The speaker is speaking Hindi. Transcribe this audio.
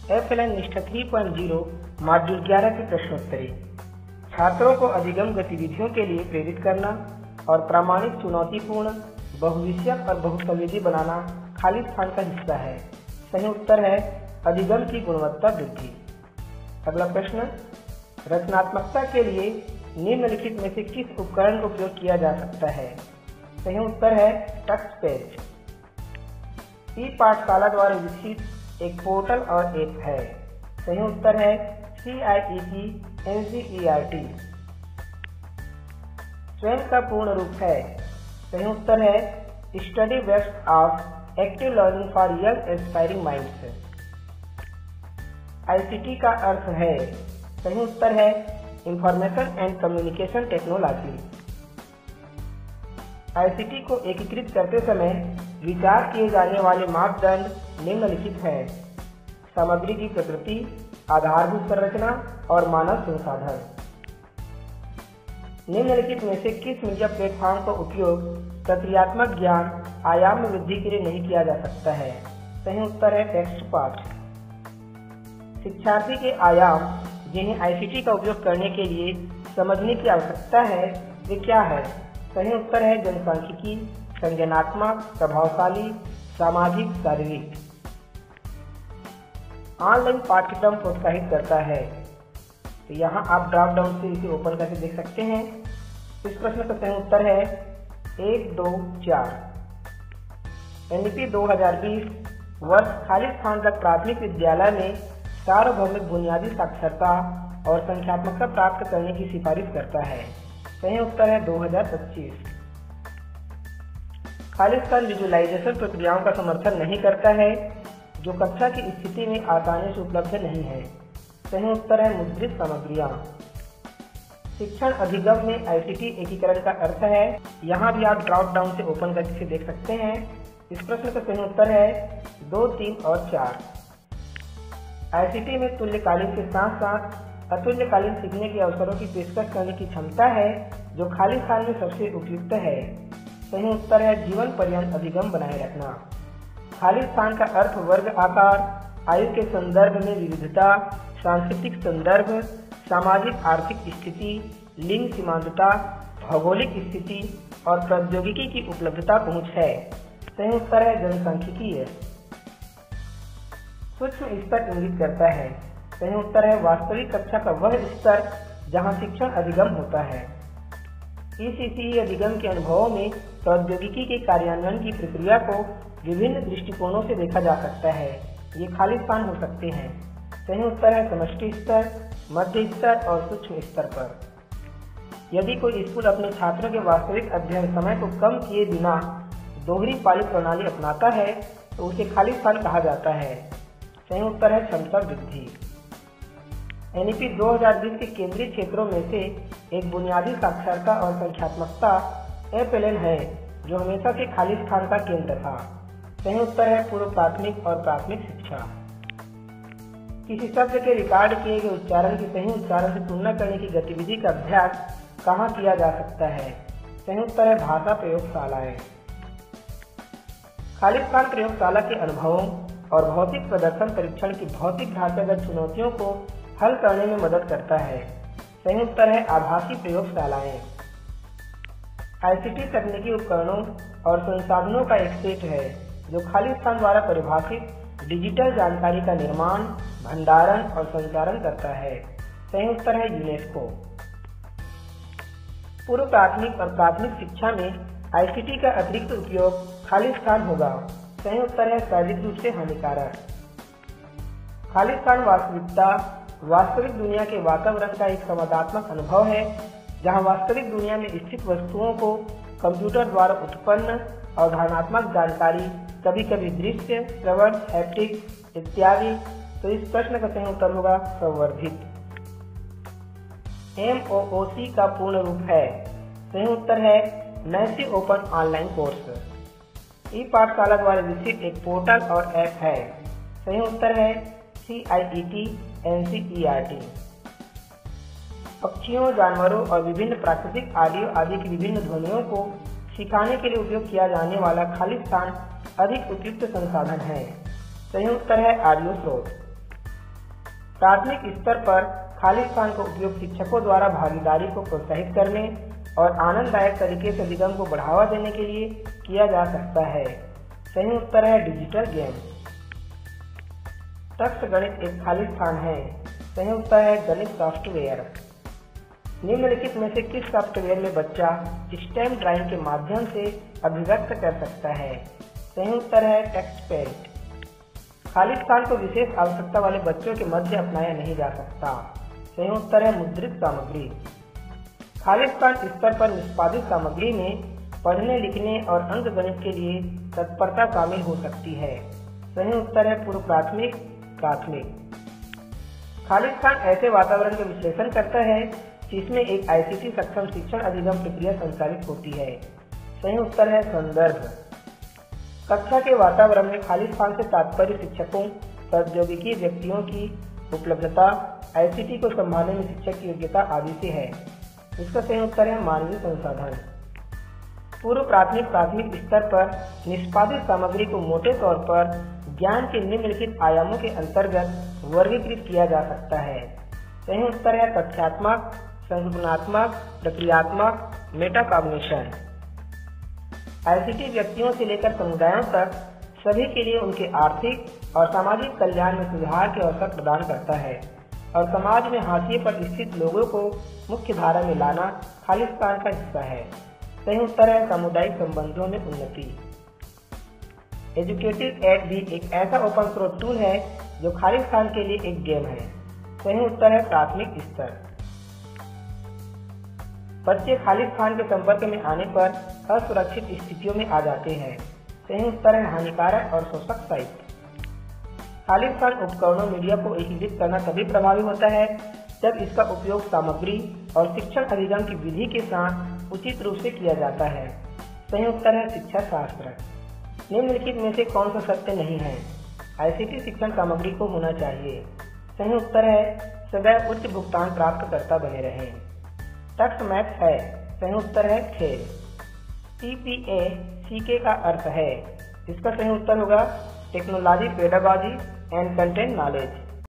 FLN निष्ठा 3.0 मॉड्यूल 11 की प्रश्नोत्तरी। छात्रों को अधिगम गतिविधियों के लिए प्रेरित करना और प्रामाणिक, चुनौतीपूर्ण, बहुविषयक और बहुसंवेदी बनाना खाली स्थान का हिस्सा है। सही उत्तर है अधिगम की गुणवत्ता वृद्धि। अगला प्रश्न, रचनात्मकता के लिए निम्नलिखित में से किस उपकरण का उपयोग किया जा सकता है? सही उत्तर है टच पेज। ई पाठशाला द्वारा विकसित एक पोर्टल और ऐप है। सही उत्तर है CIET NCERT। स्वयं का पूर्ण रूप है। सही उत्तर है स्टडी वेस्ट of active learning for young aspiring minds. ICT का अर्थ है। सही उत्तर है information and communication technology. ICT को एकीकृत करते समय विचार किए जाने वाले मापदंड निम्नलिखित है: सामग्री की प्रकृति, आधारभूत संरचना और मानव संसाधन। निम्नलिखित में से किस मीडिया प्लेटफॉर्म का उपयोग प्रक्रियात्मक ज्ञान आयाम में वृद्धि के लिए नहीं किया जा सकता है? सही उत्तर है टेक्स्ट पाठ। शिक्षार्थी के आयाम जिन्हें ICT का उपयोग करने के लिए समझने की आवश्यकता है वे क्या है? सही उत्तर है जनसांख्यिकी, संज्ञानात्मक, प्रभावशाली, सामाजिक, शारीरिक। ऑनलाइन पाठ्यक्रम प्रोत्साहित करता है। तो यहाँ आप ड्रॉप डाउन से इसे ओपन करके देख सकते हैं। इस प्रश्न का सही उत्तर है 1, 2, 4। NEP 2020 वर्ष खाली स्थान तक प्राथमिक विद्यालय में सार्वभौमिक बुनियादी साक्षरता और संख्यात्मकता प्राप्त करने की सिफारिश करता है। सही उत्तर है 2025। खाली स्थान विजुअलाइजेशन प्रक्रियाओं का समर्थन नहीं करता है जो कक्षा की स्थिति में आसानी से उपलब्ध नहीं है। सही उत्तर है मुद्रित सामग्रियां। शिक्षण अधिगम में ICT एकीकरण का अर्थ है। यहाँ भी आप ड्रॉप डाउन से ओपन करके देख सकते हैं। इस प्रश्न का सही उत्तर है 2, 3 और 4। ICT में तुल्यकालीन के साथ साथ अतुल्यकालीन सीखने के अवसरों की पेशकश करने की क्षमता है जो खाली स्थान में सबसे उपयुक्त है। सही उत्तर है जीवन पर्यंत अधिगम बनाए रखना। खाली स्थान का अर्थ वर्ग आकार, आयु के संदर्भ में विविधता, सांस्कृतिक संदर्भ, सामाजिक आर्थिक स्थिति, लिंग सीमांतता, भौगोलिक स्थिति और प्रौद्योगिकी की उपलब्धता पहुँच है। सही उत्तर है जनसांख्यिकी है। सूक्ष्म स्तर इंगित करता है। सही उत्तर है वास्तविक कक्षा का वह स्तर जहाँ शिक्षण अधिगम होता है। ECCE अधिगम के अनुभवों में प्रौद्योगिकी के कार्यान्वयन की प्रक्रिया को विभिन्न दृष्टिकोणों से देखा जा सकता है। ये खाली स्थान हो सकते हैं। सही उत्तर है समष्टि स्तर, मध्य स्तर और सूक्ष्म स्तर पर। यदि कोई स्कूल अपने छात्रों के वास्तविक अध्ययन समय को कम किए बिना दोहरी पाली प्रणाली अपनाता है तो उसे खाली स्थान कहा जाता है। सही उत्तर है क्षमता वृद्धि। NEP 2020 के केंद्रीय क्षेत्रों में से एक बुनियादी साक्षरता और संख्यात्मकता FLN है जो हमेशा से खाली स्थान का केंद्र था। सही उत्तर है पूर्व प्राथमिक और प्राथमिक शिक्षा। किसी शब्द के रिकॉर्ड किए गए उच्चारण की सही उच्चारण से तुलना करने की गतिविधि का अभ्यास कहाँ किया जा सकता है? सही उत्तर है भाषा प्रयोगशालाएं। खाली स्थान प्रयोगशाला के अनुभवों और भौतिक प्रदर्शन परीक्षण की भौतिक ढांचागत चुनौतियों को हल करने में मदद करता है। सही उत्तर है आभासी प्रयोगशालाएं। ICT तकनीकी उपकरणों और संसाधनों का एक सेट है जो खाली स्थान द्वारा परिभाषित डिजिटल जानकारी का निर्माण, भंडारण और संचारण करता है। सही उत्तर है यूनेस्को। पूर्व प्राथमिक और प्राथमिक शिक्षा में ICT का अतिरिक्त उपयोग खाली स्थान होगा। सही उत्तर है शारीरिक रूप से हानिकारक। खाली स्थान वास्तविकता वास्तविक दुनिया के वातावरण का एक संवादात्मक अनुभव है जहां वास्तविक दुनिया में स्थित वस्तुओं को कंप्यूटर द्वारा उत्पन्न अवधारणात्मक जानकारी, कभी कभी दृश्य, श्रवण, हैप्टिक इत्यादि। तो इस प्रश्न का सही उत्तर होगा संवर्धित। MOOC का पूर्ण रूप है। सही उत्तर है मैसिव ओपन ऑनलाइन कोर्स। ई पाठशाला द्वारा विकसित एक पोर्टल और ऐप है। सही उत्तर है CIET NCERT। पक्षियों, जानवरों और विभिन्न प्राकृतिक ऑडियो आदि की विभिन्न ध्वनियों को सिखाने के लिए उपयोग किया जाने वाला खाली स्थान अधिक उपयुक्त संसाधन है। सही उत्तर है ऑडियो स्रोत। प्राथमिक स्तर पर खाली स्थान का उपयोग शिक्षकों द्वारा भागीदारी को प्रोत्साहित करने और आनंददायक तरीके से अधिगम को बढ़ावा देने के लिए किया जा सकता है। सही उत्तर है डिजिटल गेम। तक्ष गणित एक खाली स्थान है। सही उत्तर है गणित सॉफ्टवेयर। निम्नलिखित में से किस सॉफ्टवेयर में बच्चा स्टेम ड्राइंग के माध्यम से अभिव्यक्त कर सकता है? सही उत्तर है टेक्स्टपेंट। खाली स्थान को विशेष आवश्यकता वाले बच्चों के मध्य अपनाया नहीं जा सकता। सही उत्तर है मुद्रित सामग्री। खाली स्थान स्तर पर निष्पादित सामग्री में पढ़ने लिखने और अंकगणित के लिए तत्परता शामिल हो सकती है। सही उत्तर है पूर्व प्राथमिक प्राथमिक। खाली स्थान ऐसे वातावरण का विश्लेषण करता है जिसमें एक ICT सक्षम शिक्षण अधिगम प्रक्रिया संचालित होती है। सही उत्तर है संदर्भ। कक्षा के वातावरण में खाली स्थान से तात्पर्य शिक्षकों, प्रौद्योगिकी व्यक्तियों की उपलब्धता, ICT को संभालने में शिक्षक की योग्यता आदि से है। इसका सही उत्तर है मानवीय संसाधन। पूर्व प्राथमिक प्राथमिक स्तर पर निष्पादित सामग्री को मोटे तौर पर ज्ञान के निम्नलिखित आयामों के अंतर्गत वर्गीकृत किया जा सकता है। सही उत्तर है तथ्यात्मक, संकल्पनात्मक, प्रक्रियात्मक, मेटाकॉग्निशन। ICT व्यक्तियों से लेकर समुदायों तक सभी के लिए उनके आर्थिक और सामाजिक कल्याण में सुधार के अवसर प्रदान करता है और समाज में हाशिए पर स्थित लोगों को मुख्य धारा में लाना खाली स्थान का हिस्सा है। सही उत्तर है सामुदायिक संबंधों में उन्नति। एजुकेटिव एड भी एक ऐसा ओपन सोर्स टूल है जो खाली स्थान के लिए एक गेम है। सही उत्तर है प्राथमिक स्तर। बच्चे खाली स्थान के संपर्क में आने पर असुरक्षित स्थितियों में आ जाते हैं। सही उत्तर है हानिकारक और शोषक साइट। खाली स्थान उपकरणों मीडिया को एकीकृत करना तभी प्रभावी होता है जब इसका उपयोग सामग्री और शिक्षण अधिगम की विधि के साथ उचित रूप से किया जाता है। सही उत्तर है शिक्षा शास्त्र। निम्नलिखित में से कौन सा सत्य नहीं है? ICT शिक्षण सामग्री को होना चाहिए। सही उत्तर है सदैव उच्च भुगतान प्राप्तकर्ता बने रहें। टक्स मैक्स है। सही उत्तर है खेल। TPA CK का अर्थ है। इसका सही उत्तर होगा technology, pedagogy and content knowledge.